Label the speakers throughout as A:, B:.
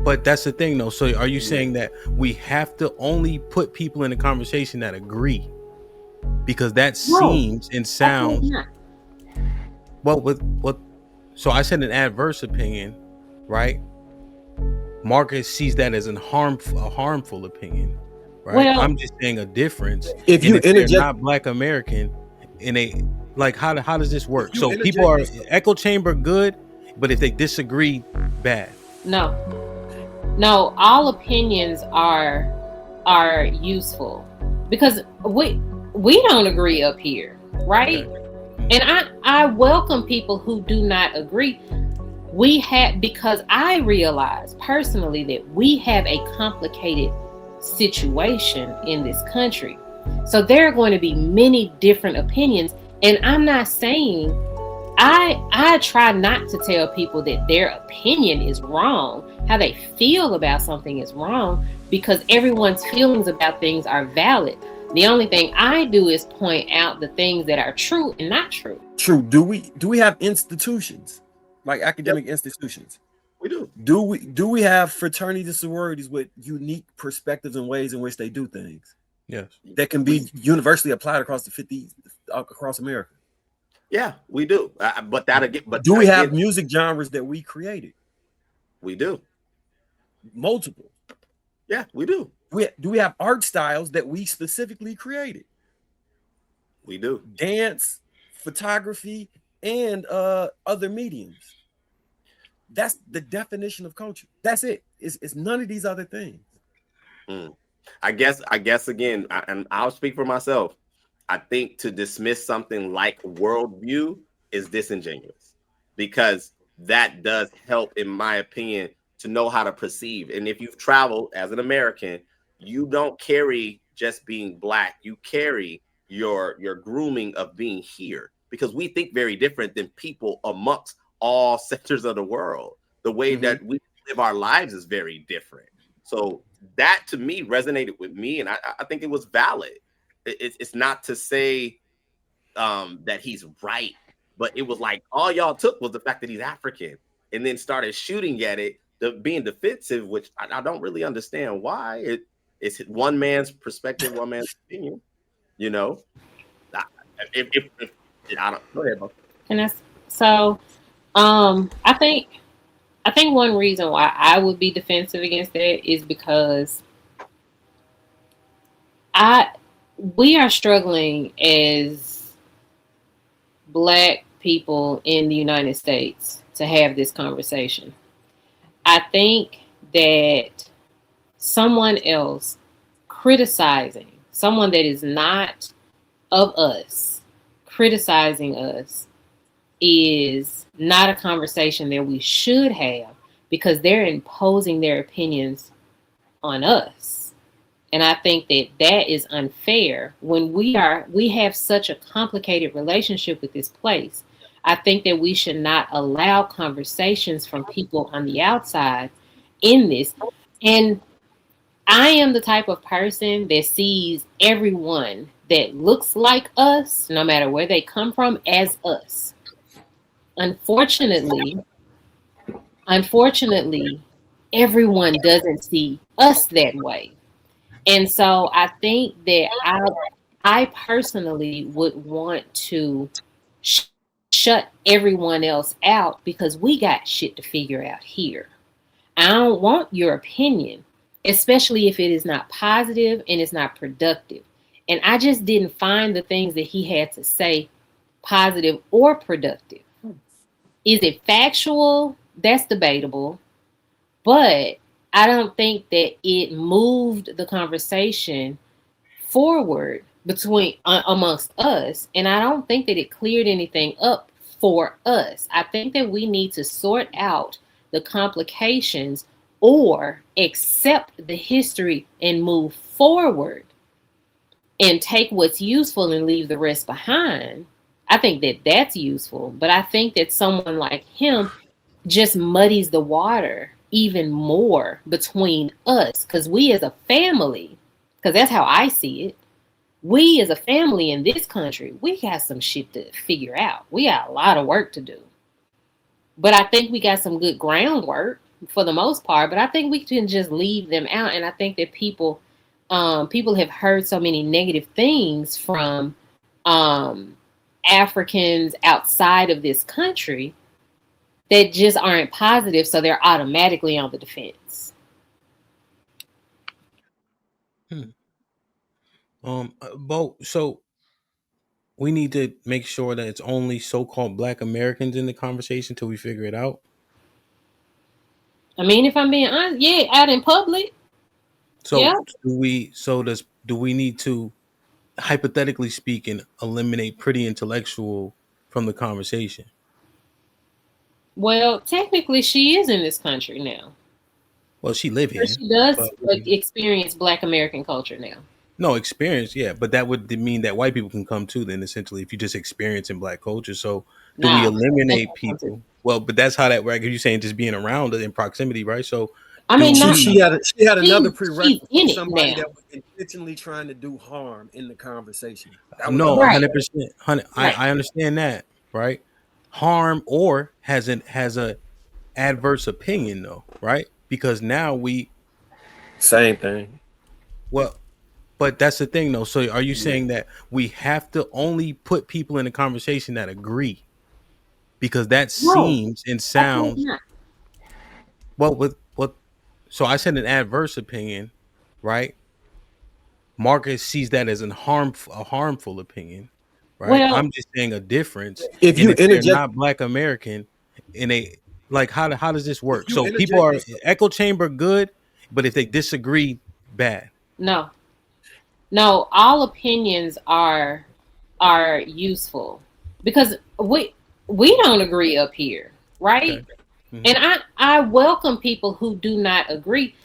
A: But that's the thing, though. So, are you saying that we have to only put people in a conversation that agree? Because that
B: No,
A: seems and
B: absolutely
A: sounds
B: not.
A: well. With what? So I said an adverse opinion, right? Marcus sees that as a harmful opinion, right?
B: Well,
A: I'm just saying a difference.
C: If
A: And
C: you
A: if they're
C: interject,
A: not Black American, in a like, how does this
C: if
A: work?
C: you
A: So people
C: interject
A: are
C: yourself,
A: echo chamber good, but if they disagree, bad.
B: no, no. All opinions are useful because we don't agree up here, right?
A: Okay.
B: And I welcome people who do not agree. We have, because I realize personally that we have a complicated situation in this country. So there are going to be many different opinions, and I'm not saying I try not to tell people that their opinion is wrong, how they feel about something is wrong, because everyone's feelings about things are valid. The only thing I do is point out the things that are true and not true.
C: true. Do we have institutions like academic institutions?
D: We do.
C: Do we have fraternities and sororities with unique perspectives and ways in which they do things
A: Yes.
C: that can be universally applied across the 50 across America?
D: Yeah, we do. But that again, but
C: Do we have
D: again,
C: music genres that we created?
D: we do.
C: Multiple.
D: Yeah, we do.
C: Do we have art styles that we specifically created?
D: We do.
C: Dance, photography, and other mediums. That's the definition of culture. That's it. It's none of these other things.
D: I guess again, and I'll speak for myself. I think to dismiss something like worldview is disingenuous, because that does help, in my opinion, to know how to perceive. And if you've traveled as an American, you don't carry just being Black. You carry your grooming of being here, because we think very different than people amongst all sectors of the world. The way that we live our lives is very different. So that to me resonated with me, and I think it was valid. It's not to say that he's right, but it was like all y'all took was the fact that he's African, and then started shooting at it, being defensive, which I don't really understand why. It's one man's perspective, one man's opinion. You know, if I don't go ahead, bro.
B: And that's so. I think one reason why I would be defensive against that is because we are struggling as Black people in the United States to have this conversation. I think that someone else criticizing, someone that is not of us, criticizing us is not a conversation that we should have, because they're imposing their opinions on us. And I think that that is unfair when we have such a complicated relationship with this place. I think that we should not allow conversations from people on the outside in this. And I am the type of person that sees everyone that looks like us, no matter where they come from, as us. Unfortunately, everyone doesn't see us that way. And so I think that I personally would want to shut everyone else out, because we got shit to figure out here. I don't want your opinion, especially if it is not positive and it's not productive. And I just didn't find the things that he had to say positive or productive. Is it factual? That's debatable. But I don't think that it moved the conversation forward amongst us. And I don't think that it cleared anything up for us. I think that we need to sort out the complications or accept the history and move forward and take what's useful and leave the rest behind. I think that that's useful, but I think that someone like him just muddies the water even more between us, because we as a family, because that's how I see it, we as a family in this country, we got some shit to figure out. We got a lot of work to do. But I think we got some good groundwork. for the most part, but I think we can just leave them out. And I think that people have heard so many negative things from Africans outside of this country that just aren't positive, so they're automatically on the defense.
A: So we need to make sure that it's only so-called Black Americans in the conversation till we figure it out.
B: I mean, if I'm being honest, yeah, out in public.
A: So yeah. Do we need to, hypothetically speaking, eliminate Pretty Intellectual from the conversation?
B: Well, technically, she is in this country now.
A: Well, she live here.
B: She does experience Black American culture now.
A: No, experience, yeah, but that would mean that white people can come too. Then, essentially, if you just experience in Black culture, so do we eliminate people? Well, but that's how that works. You're saying just being around it in proximity, right? So,
C: I mean, she had another prerequisite. Somebody that was intentionally trying to do harm in the conversation.
A: No, 100%. I understand that, right? Harm or has a adverse opinion, though, right? Because now
C: same thing.
A: Well, but that's the thing, though. So, are you saying that we have to only put people in a conversation that agree? Because that seems and sounds. So I said an adverse opinion, right? Marcus sees that as a harmful opinion, right? Well, I'm just saying a difference. If they're not Black American, how does this work? So people are echo chamber good, but if they disagree, bad.
B: No, all opinions are useful because we don't agree up here, right? Okay. Mm-hmm. And I welcome people who do not agree.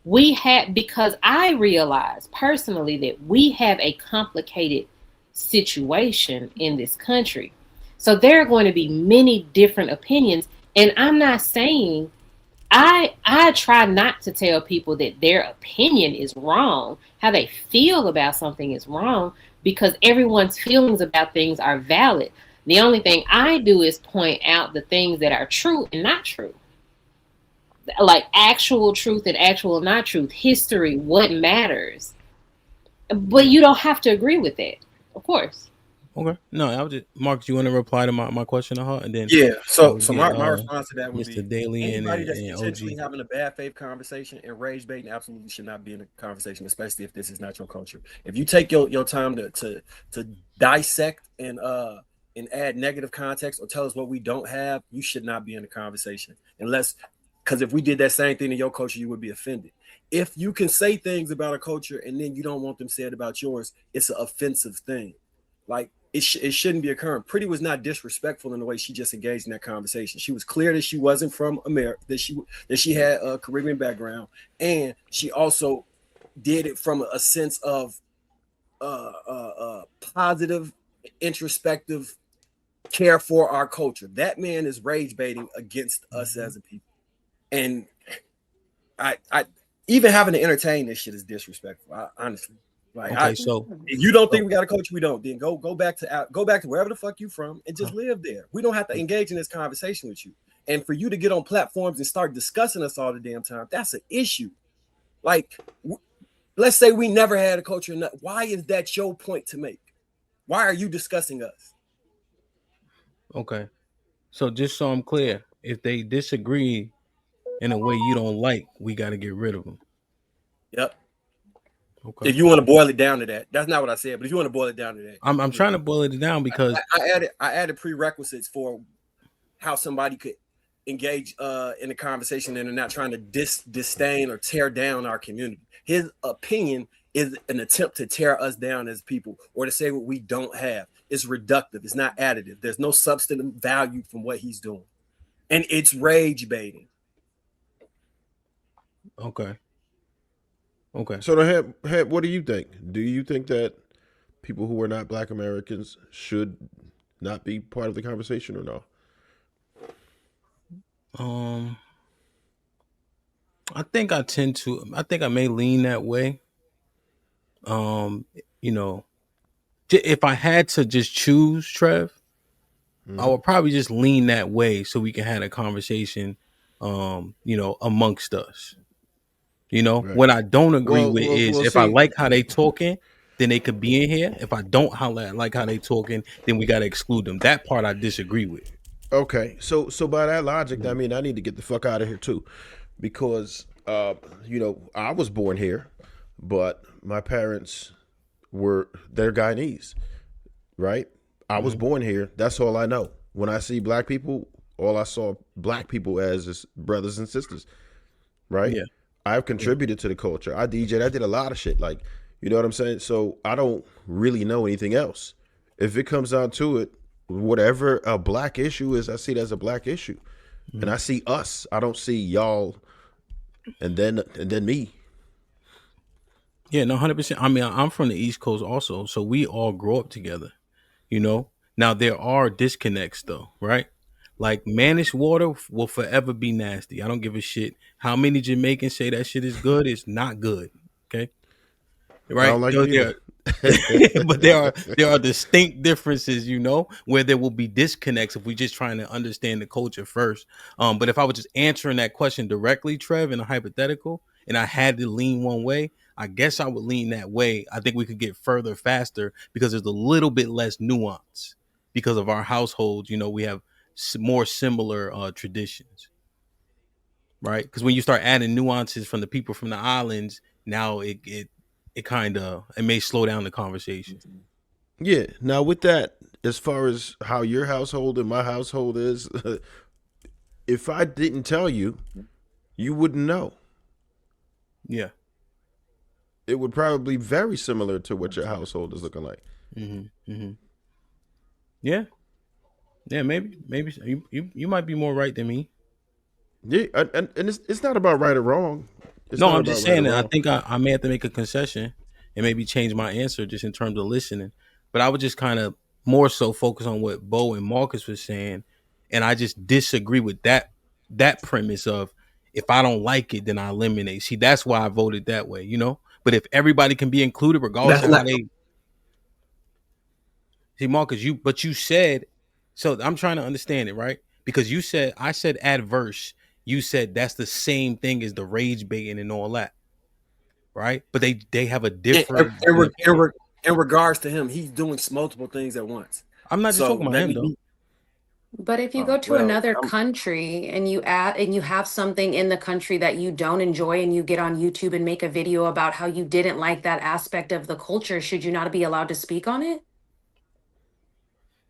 B: Because I realize personally that we have a complicated situation in this country. So there are going to be many different opinions. And I'm not saying, I try not to tell people that their opinion is wrong. How they feel about something is wrong, because everyone's feelings about things are valid. The only thing I do is point out the things that are true and not true. Like actual truth and actual not truth, history, what matters. But you don't have to agree with it, of course.
A: Okay. No, I was just, Mark, do you want to reply to my question to her? And then
C: so my response to that would
A: Mr. Daly
C: anybody that's potentially having a bad faith conversation and rage baiting absolutely should not be in a conversation, especially if this is not your culture. If you take your time to dissect and add negative context or tell us what we don't have, you should not be in the conversation. Because if we did that same thing in your culture, you would be offended. If you can say things about a culture and then you don't want them said about yours, it's an offensive thing. Like it shouldn't be occurring. Pretty was not disrespectful in the way she just engaged in that conversation. She was clear that she wasn't from America, that she had a Caribbean background, and she also did it from a sense of positive, introspective care for our culture. That man is rage baiting against us as a people. And I even having to entertain this shit is disrespectful. Honestly, so if you don't think we got a culture, we don't. Then go back to wherever the fuck you from and just live there. We don't have to engage in this conversation with you. And for you to get on platforms and start discussing us all the damn time, that's an issue. Like, let's say we never had a culture. Why is that your point to make? Why are you discussing us?
A: Okay, so just so I'm clear, if they disagree in a way you don't like, we got to get rid of them.
C: Yep. Okay. If you want to boil it down to that, that's not what I said. But if you want to boil it down to that,
A: I'm trying to boil it down because
C: I added prerequisites for how somebody could engage in a conversation and they're not trying to disdain or tear down our community. His opinion is an attempt to tear us down as people or to say what we don't have. It's reductive. It's not additive. There's no substantive value from what he's doing, and it's rage baiting.
A: Okay.
E: So, what do you think? Do you think that people who are not Black Americans should not be part of the conversation or no?
A: I think I may lean that way. If I had to just choose, Trev, I would probably just lean that way so we can have a conversation amongst us. What I don't agree with is if I like how they talking, then they could be in here. If I don't like how they talking, then we got to exclude them. That part I disagree with.
E: Okay, so by that logic, I mean, I need to get the fuck out of here too, because I was born here, but my parents they're Guyanese, right? I was born here. That's all I know. When I see black people, all I saw black people as is brothers and sisters, right?
A: Yeah.
E: I've contributed to the culture. I DJ'd. I did a lot of shit. Like, you know what I'm saying? So I don't really know anything else. If it comes down to it, whatever a black issue is, I see it as a black issue. And I see us. I don't see y'all and then me.
A: Yeah, no, 100%. I mean, I'm from the East Coast also, so we all grow up together, Now, there are disconnects, though, right? Like, managed water will forever be nasty. I don't give a shit how many Jamaicans say that shit is good. It's not good, okay? Right?
E: I don't like it either.
A: But there are distinct differences, where there will be disconnects if we just trying to understand the culture first. But if I was just answering that question directly, Trev, in a hypothetical, and I had to lean one way, I guess I would lean that way. I think we could get further faster because there's a little bit less nuance because of our households. We have more similar traditions, right? Because when you start adding nuances from the people from the islands, now it may slow down the conversation.
E: Yeah. Now with that, as far as how your household and my household is, if I didn't tell you, you wouldn't know.
A: Yeah.
E: It would probably be very similar to what your household is looking like.
A: Yeah. Yeah, maybe you might be more right than me.
E: Yeah, and it's not about right or wrong.
A: I'm just saying that I think I may have to make a concession and maybe change my answer just in terms of listening. But I would just kind of more so focus on what Bo and Marcus was saying, and I just disagree with that premise of if I don't like it, then I eliminate. See, that's why I voted that way, But if everybody can be included, regardless of how they see, Marcus, you said, so I'm trying to understand it, right? Because I said adverse. You said that's the same thing as the rage baiting and all that, right? But they have a different.
C: In regards to him, he's doing multiple things at once.
A: I'm not just talking about him though.
F: But if you go to another country and you have something in the country that you don't enjoy and you get on YouTube and make a video about how you didn't like that aspect of the culture, should you not be allowed to speak on it?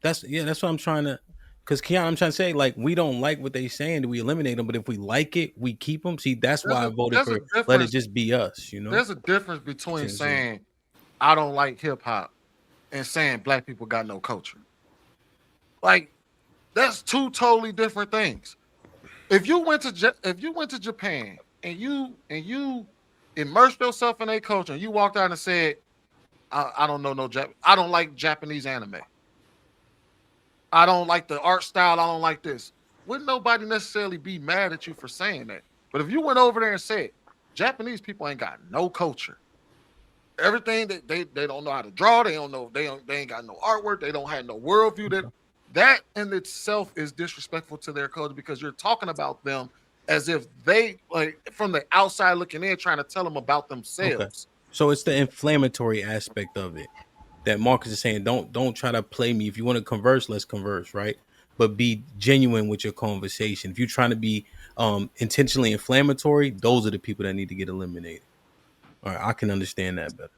A: That's what I'm trying to, because Keon, I'm trying to say, like, we don't like what they saying, do we eliminate them? But if we like it, we keep them. See, that's why I voted for let it just be us,
G: There's a difference between saying I don't like hip hop and saying black people got no culture. Like, that's two totally different things. If you went to Japan and you immersed yourself in their culture and you walked out and said, I don't know I don't like Japanese anime. I don't like the art style. I don't like this. Wouldn't nobody necessarily be mad at you for saying that? But if you went over there and said, Japanese people ain't got no culture. Everything that they don't know how to draw. They don't know. They ain't got no artwork. They don't have no worldview. That in itself is disrespectful to their culture because you're talking about them as if they, like, from the outside looking in, trying to tell them about themselves. Okay.
A: So it's the inflammatory aspect of it that Marcus is saying. Don't try to play me. If you want to converse, let's converse, right? But be genuine with your conversation. If you're trying to be intentionally inflammatory, those are the people that need to get eliminated. All right, I can understand that better.